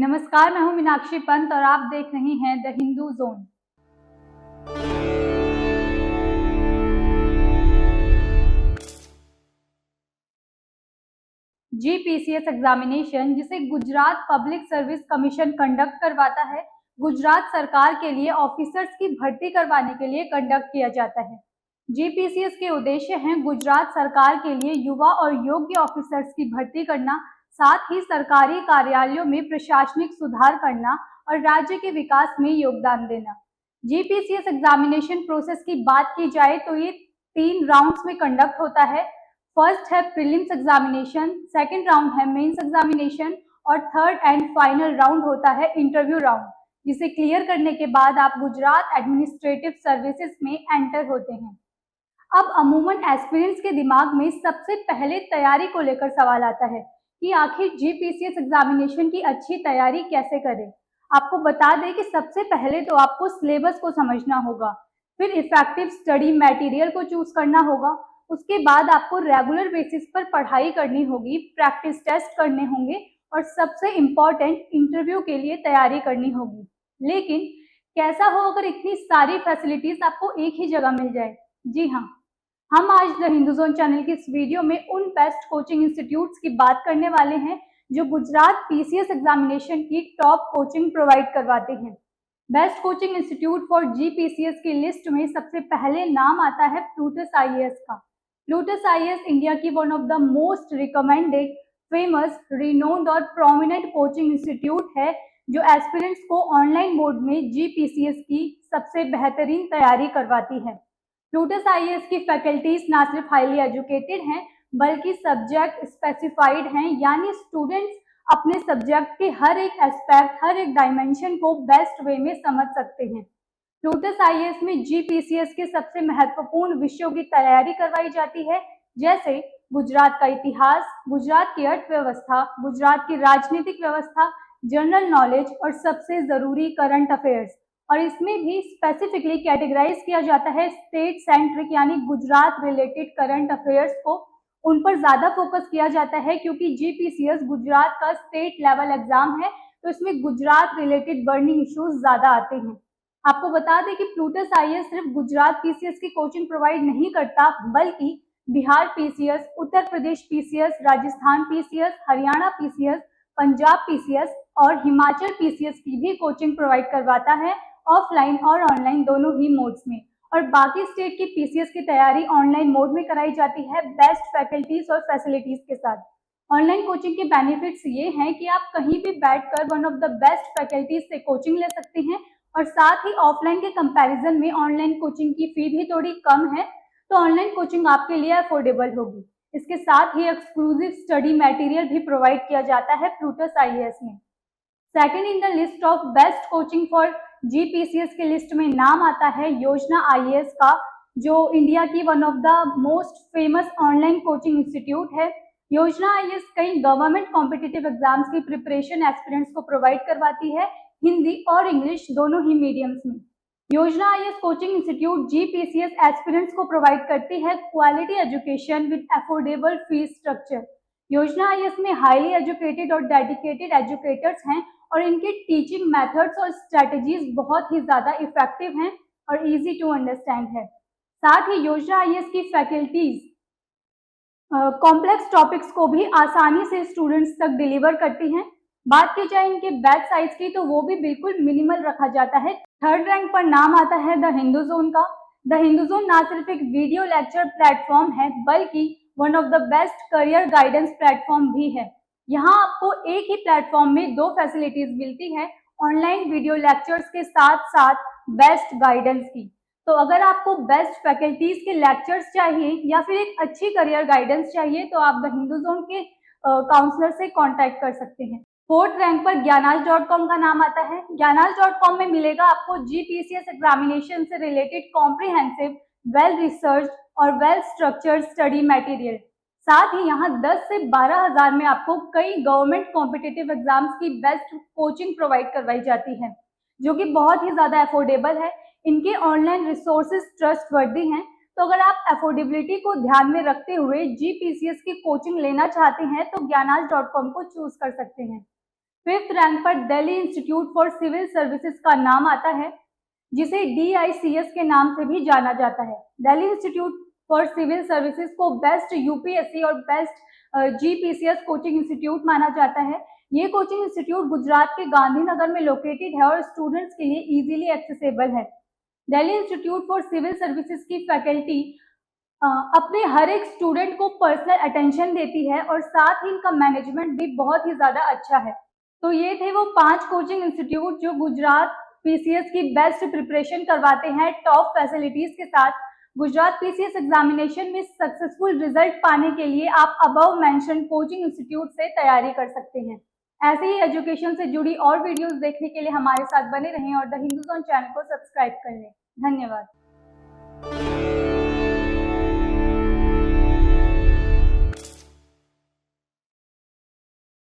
नमस्कार, मैं हूं मीनाक्षी पंत और आप देख रही हैं द हिंदू जोन। जीपीसीएस एग्जामिनेशन, जिसे Gujarat public service commission conduct करवाता है, गुजरात सरकार के लिए ऑफिसर्स की भर्ती करवाने के लिए कंडक्ट किया जाता है। जीपीसीएस के उद्देश्य हैं गुजरात सरकार के लिए युवा और योग्य ऑफिसर्स की भर्ती करना, साथ ही सरकारी कार्यालयों में प्रशासनिक सुधार करना और राज्य के विकास में योगदान देना। जीपीसीएस एग्जामिनेशन प्रोसेस की बात की जाए तो ये 3 राउंड्स में कंडक्ट होता है। फर्स्ट है प्रीलिम्स एग्जामिनेशन, सेकंड राउंड है मेंस एग्जामिनेशन और थर्ड एंड फाइनल राउंड होता है इंटरव्यू राउंड, जिसे क्लियर करने के बाद आप गुजरात एडमिनिस्ट्रेटिव सर्विसेज में एंटर होते हैं। अब अमूमन एस्पिरेंट्स के दिमाग में सबसे पहले तैयारी को लेकर सवाल आता है कि आखिर जीपीसीएस एग्जामिनेशन की अच्छी तैयारी कैसे करें। आपको बता दें कि सबसे पहले तो आपको सिलेबस को समझना होगा, फिर इफेक्टिव स्टडी मटेरियल को चूज करना होगा, उसके बाद आपको रेगुलर बेसिस पर पढ़ाई करनी होगी, प्रैक्टिस टेस्ट करने होंगे और सबसे इम्पॉर्टेंट इंटरव्यू के लिए तैयारी करनी होगी। लेकिन कैसा हो अगर इतनी सारी फैसिलिटीज आपको एक ही जगह मिल जाए? जी हाँ, हम आज द हिंदू जोन चैनल की इस वीडियो में उन बेस्ट कोचिंग इंस्टीट्यूट्स की बात करने वाले हैं जो गुजरात पीसीएस एग्जामिनेशन की टॉप कोचिंग प्रोवाइड करवाते हैं। Best coaching institute for GPCS की लिस्ट में सबसे पहले नाम आता है प्लूटस आईएएस का। प्लूटस आईएएस इंडिया की one of the most recommended, famous, renowned और प्रोमिनेंट कोचिंग इंस्टीट्यूट है जो एस्पिरेंट्स को ऑनलाइन मोड में जीपीसीएस की सबसे बेहतरीन तैयारी करवाती है। प्लूटस आईएएस की फैकल्टीज ना सिर्फ हाईली एजुकेटेड हैं बल्कि सब्जेक्ट स्पेसिफाइड हैं, यानी स्टूडेंट्स अपने सब्जेक्ट के हर एक एस्पेक्ट, हर एक डायमेंशन को बेस्ट वे में समझ सकते हैं। प्लूटस आईएएस में जीपीसीएस के सबसे महत्वपूर्ण विषयों की तैयारी करवाई जाती है, जैसे गुजरात का इतिहास, गुजरात की अर्थव्यवस्था, गुजरात की राजनीतिक व्यवस्था, जनरल नॉलेज और सबसे जरूरी करंट अफेयर्स। और इसमें भी स्पेसिफिकली कैटेगराइज किया जाता है स्टेट सेंट्रिक, यानी गुजरात रिलेटेड करंट अफेयर्स को उन पर ज्यादा फोकस किया जाता है क्योंकि जीपीसीएस गुजरात का स्टेट लेवल एग्जाम है, तो इसमें गुजरात रिलेटेड बर्निंग इश्यूज ज्यादा आते हैं। आपको बता दें कि प्लूटस आईएएस सिर्फ गुजरात पीसीएस की कोचिंग प्रोवाइड नहीं करता बल्कि Bihar PCS, Uttar Pradesh PCS, Rajasthan PCS, Haryana PCS, Punjab PCS और हिमाचल पीसीएस की भी कोचिंग प्रोवाइड करवाता है, ऑफलाइन और ऑनलाइन दोनों ही मोड्स में। और बाकी स्टेट की पीसीएस की तैयारी ऑनलाइन मोड में कराई जाती है बेस्ट फैकल्टीज और फैसिलिटीज के साथ। ऑनलाइन कोचिंग के बेनिफिट्स ये हैं कि आप कहीं भी बैठकर one of the best faculties से कोचिंग ले सकते हैं और साथ ही ऑफलाइन के कंपैरिजन में ऑनलाइन कोचिंग की फी भी थोड़ी कम है, तो ऑनलाइन कोचिंग आपके लिए अफोर्डेबल होगी। इसके साथ ही एक्सक्लूसिव स्टडी मटेरियल भी प्रोवाइड किया जाता है प्लूटस आईएएस में। Second in the list of best coaching for GPCS की लिस्ट में नाम आता है योजना आईएएस का, जो इंडिया की one of the most famous online coaching institute है। योजना आईएएस कई गवर्नमेंट कॉम्पिटिटिव एग्जाम्स की प्रिपरेशन एस्पिरेंट्स को प्रोवाइड करवाती है, हिंदी और इंग्लिश दोनों ही मीडियम्स में। योजना आईएएस कोचिंग इंस्टीट्यूट जीपीसीएस एस्पिरेंट्स को प्रोवाइड करती है quality education with affordable fees structure. योजना आईएएस में हाईली एजुकेटेड और डेडिकेटेड एजुकेटर्स हैं और इनके टीचिंग मेथड्स और स्ट्रेटजीज बहुत ही ज्यादा इफेक्टिव हैं और इजी टू अंडरस्टैंड है। साथ ही योजना आईएएस की फैकल्टीज कॉम्प्लेक्स टॉपिक्स को भी आसानी से स्टूडेंट्स तक डिलीवर करती हैं। बात की जाए इनके बैच साइज की तो वो भी बिल्कुल मिनिमल रखा जाता है। थर्ड रैंक पर नाम आता है द हिंदू जोन का। द हिंदू जोन ना सिर्फ एक वीडियो लेक्चर प्लेटफॉर्म है बल्कि one of the best career guidance platform भी है। यहाँ आपको एक ही प्लेटफॉर्म में 2 फैसिलिटीज मिलती है, ऑनलाइन वीडियो लेक्चर्स के साथ साथ बेस्ट गाइडेंस की। तो अगर आपको बेस्ट फैकल्टीज के लेक्चर्स चाहिए या फिर एक अच्छी करियर गाइडेंस चाहिए तो आप द हिंदू जोन के काउंसलर से कांटेक्ट कर सकते हैं। फोर्थ रैंक पर ज्ञानाज.com का नाम आता है। ज्ञानाज.com में मिलेगा आपको जीपीसीएस एग्जामिनेशन से रिलेटेड कॉम्प्रिहेंसिव, वेल रिसर्च और वेल स्ट्रक्चर्ड स्टडी मटेरियल। साथ ही यहाँ 10 से 12 हजार में आपको कई गवर्नमेंट कॉम्पिटिटिव एग्जाम्स की बेस्ट कोचिंग प्रोवाइड करवाई जाती है, जो कि बहुत ही ज्यादा अफोर्डेबल है। इनके ऑनलाइन रिसोर्सेज ट्रस्टवर्दी हैं, तो अगर आप अफोर्डेबिलिटी को ध्यान में रखते हुए जीपीसीएस की कोचिंग लेना चाहते हैं तो ज्ञानाज.com को चूज कर सकते हैं। 5th रैंक पर Delhi institute for civil services का नाम आता है, जिसे DICS के नाम से भी जाना जाता है। Delhi institute for civil services को बेस्ट UPSC और बेस्ट GPCS कोचिंग इंस्टीट्यूट माना जाता है। ये कोचिंग इंस्टीट्यूट गुजरात के गांधीनगर में लोकेटेड है और स्टूडेंट्स के लिए इजीली एक्सेसिबल है। Delhi institute for civil services की फैकल्टी अपने हर एक स्टूडेंट को पर्सनल अटेंशन देती है और साथ ही इनका मैनेजमेंट भी बहुत ही ज़्यादा अच्छा है। तो ये थे वो 5 कोचिंग इंस्टीट्यूट जो गुजरात PCS की बेस्ट प्रिपरेशन करवाते हैं टॉप फैसिलिटीज़ के साथ। गुजरात PCS एग्जामिनेशन में सक्सेसफुल रिजल्ट पाने के लिए आप अबव मेंशन कोचिंग इंस्टीट्यूट से तैयारी कर सकते हैं। ऐसे ही एजुकेशन से जुड़ी और वीडियोस देखने के लिए हमारे साथ बने रहें और द हिंदुस्तान चैनल को सब्सक्राइब कर लें। धन्यवाद।